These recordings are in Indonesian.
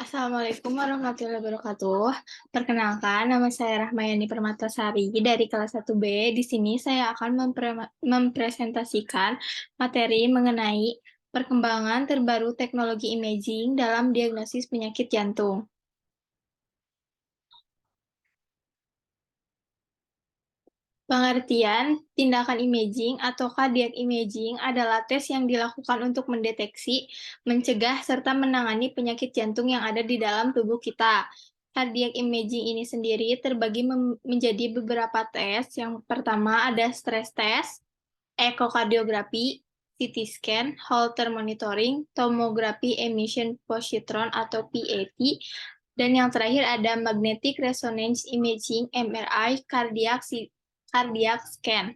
Assalamualaikum warahmatullahi wabarakatuh. Perkenalkan, nama saya Rahmayani Permatasari dari kelas 1B. Di sini saya akan mempresentasikan materi mengenai perkembangan terbaru teknologi imaging dalam diagnosis penyakit jantung. Pengertian tindakan imaging atau cardiac imaging adalah tes yang dilakukan untuk mendeteksi, mencegah, serta menangani penyakit jantung yang ada di dalam tubuh kita. Cardiac imaging ini sendiri terbagi menjadi beberapa tes. Yang pertama ada stress test, ekokardiografi, CT scan, Holter monitoring, tomografi emission positron atau PET, dan yang terakhir ada magnetic resonance imaging (MRI) cardiac scan.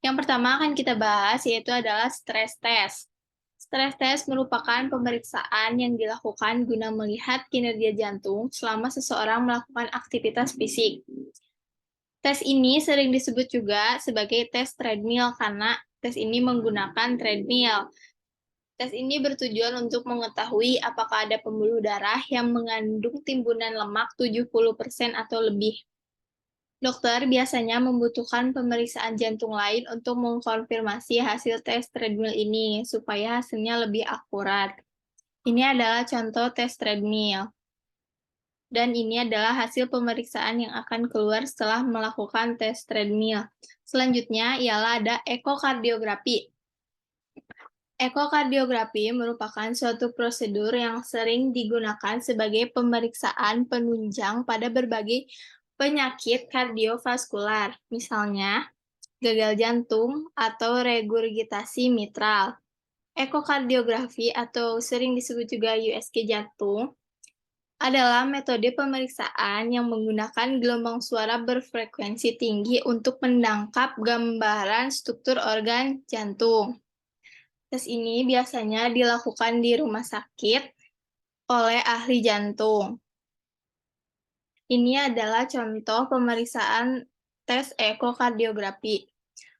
Yang pertama akan kita bahas yaitu adalah stress test. Stress test merupakan pemeriksaan yang dilakukan guna melihat kinerja jantung selama seseorang melakukan aktivitas fisik. Tes ini sering disebut juga sebagai tes treadmill karena tes ini menggunakan treadmill. Tes ini bertujuan untuk mengetahui apakah ada pembuluh darah yang mengandung timbunan lemak 70% atau lebih. Dokter biasanya membutuhkan pemeriksaan jantung lain untuk mengkonfirmasi hasil tes treadmill ini, supaya hasilnya lebih akurat. Ini adalah contoh tes treadmill. Dan ini adalah hasil pemeriksaan yang akan keluar setelah melakukan tes treadmill. Selanjutnya ialah ada ekokardiografi. Ekokardiografi merupakan suatu prosedur yang sering digunakan sebagai pemeriksaan penunjang pada berbagai penyakit kardiovaskular, misalnya gagal jantung atau regurgitasi mitral. Ekokardiografi atau sering disebut juga USG jantung adalah metode pemeriksaan yang menggunakan gelombang suara berfrekuensi tinggi untuk menangkap gambaran struktur organ jantung. Tes ini biasanya dilakukan di rumah sakit oleh ahli jantung. Ini adalah contoh pemeriksaan tes ekokardiografi.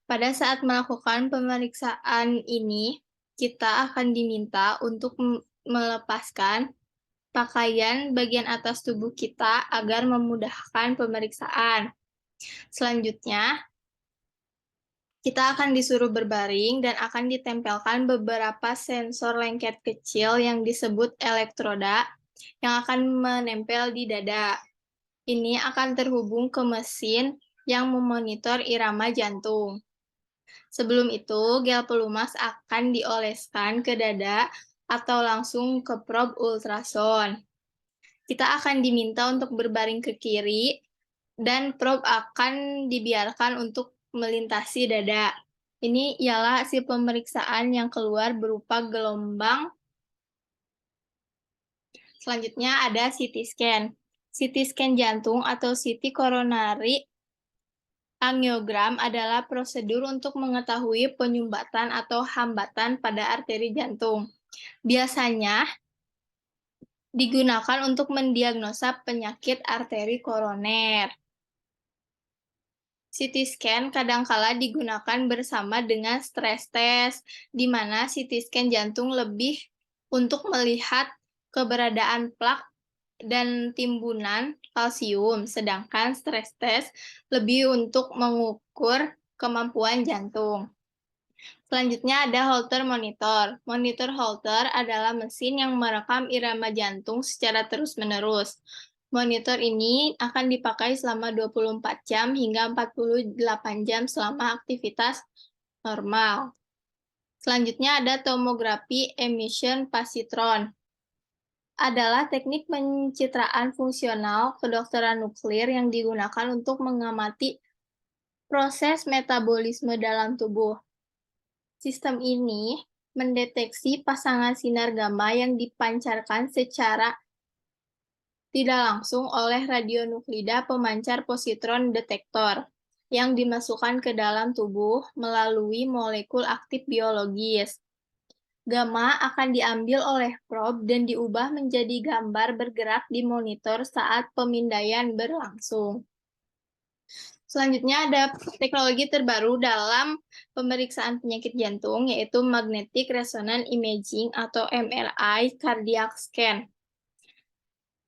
Pada saat melakukan pemeriksaan ini, kita akan diminta untuk melepaskan pakaian bagian atas tubuh kita agar memudahkan pemeriksaan. Selanjutnya, kita akan disuruh berbaring dan akan ditempelkan beberapa sensor lengket kecil yang disebut elektroda yang akan menempel di dada. Ini akan terhubung ke mesin yang memonitor irama jantung. Sebelum itu, gel pelumas akan dioleskan ke dada atau langsung ke probe ultrasound. Kita akan diminta untuk berbaring ke kiri, dan probe akan dibiarkan untuk melintasi dada. Ini ialah hasil pemeriksaan yang keluar berupa gelombang. Selanjutnya ada CT scan. CT scan jantung atau CT coronary angiogram adalah prosedur untuk mengetahui penyumbatan atau hambatan pada arteri jantung. Biasanya digunakan untuk mendiagnosa penyakit arteri koroner. CT scan kadangkala digunakan bersama dengan stress test, di mana CT scan jantung lebih untuk melihat keberadaan plak dan timbunan kalsium, sedangkan stress test lebih untuk mengukur kemampuan jantung. Selanjutnya ada Holter monitor. Monitor Holter adalah mesin yang merekam irama jantung secara terus-menerus. Monitor ini akan dipakai selama 24 jam hingga 48 jam selama aktivitas normal. Selanjutnya ada tomografi emission positron. Adalah teknik pencitraan fungsional kedokteran nuklir yang digunakan untuk mengamati proses metabolisme dalam tubuh. Sistem ini mendeteksi pasangan sinar gamma yang dipancarkan secara tidak langsung oleh radionuklida pemancar positron detektor yang dimasukkan ke dalam tubuh melalui molekul aktif biologis. Gamma akan diambil oleh probe dan diubah menjadi gambar bergerak di monitor saat pemindaian berlangsung. Selanjutnya ada teknologi terbaru dalam pemeriksaan penyakit jantung, yaitu Magnetic Resonance Imaging atau MRI Cardiac Scan.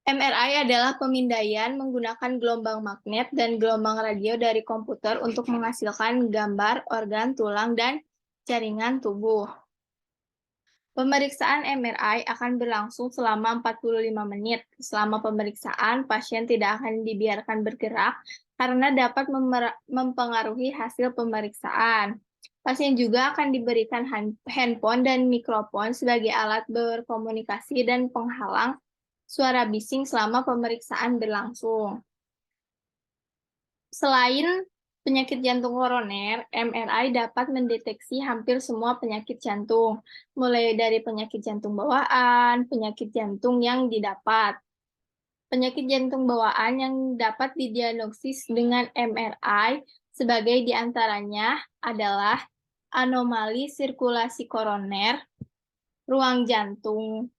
MRI adalah pemindaian menggunakan gelombang magnet dan gelombang radio dari komputer untuk menghasilkan gambar organ, tulang, dan jaringan tubuh. Pemeriksaan MRI akan berlangsung selama 45 menit. Selama pemeriksaan, pasien tidak akan dibiarkan bergerak karena dapat mempengaruhi hasil pemeriksaan. Pasien juga akan diberikan handphone dan mikrofon sebagai alat berkomunikasi dan penghalang suara bising selama pemeriksaan berlangsung. Selain penyakit jantung koroner, MRI dapat mendeteksi hampir semua penyakit jantung, mulai dari penyakit jantung bawaan, penyakit jantung yang didapat. Penyakit jantung bawaan yang dapat didiagnosis dengan MRI sebagai diantaranya adalah anomali sirkulasi koroner, ruang jantung,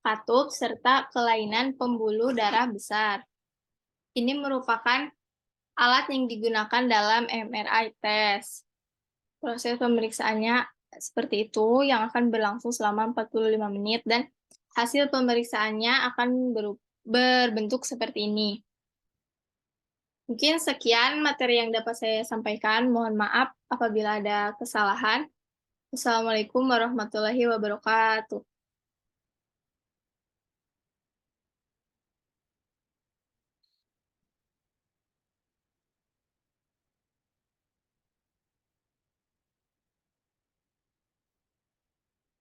katup, serta kelainan pembuluh darah besar. Ini merupakan alat yang digunakan dalam MRI test. Proses pemeriksaannya seperti itu, yang akan berlangsung selama 45 menit, dan hasil pemeriksaannya akan berbentuk seperti ini. Mungkin sekian materi yang dapat saya sampaikan. Mohon maaf apabila ada kesalahan. Wassalamualaikum warahmatullahi wabarakatuh.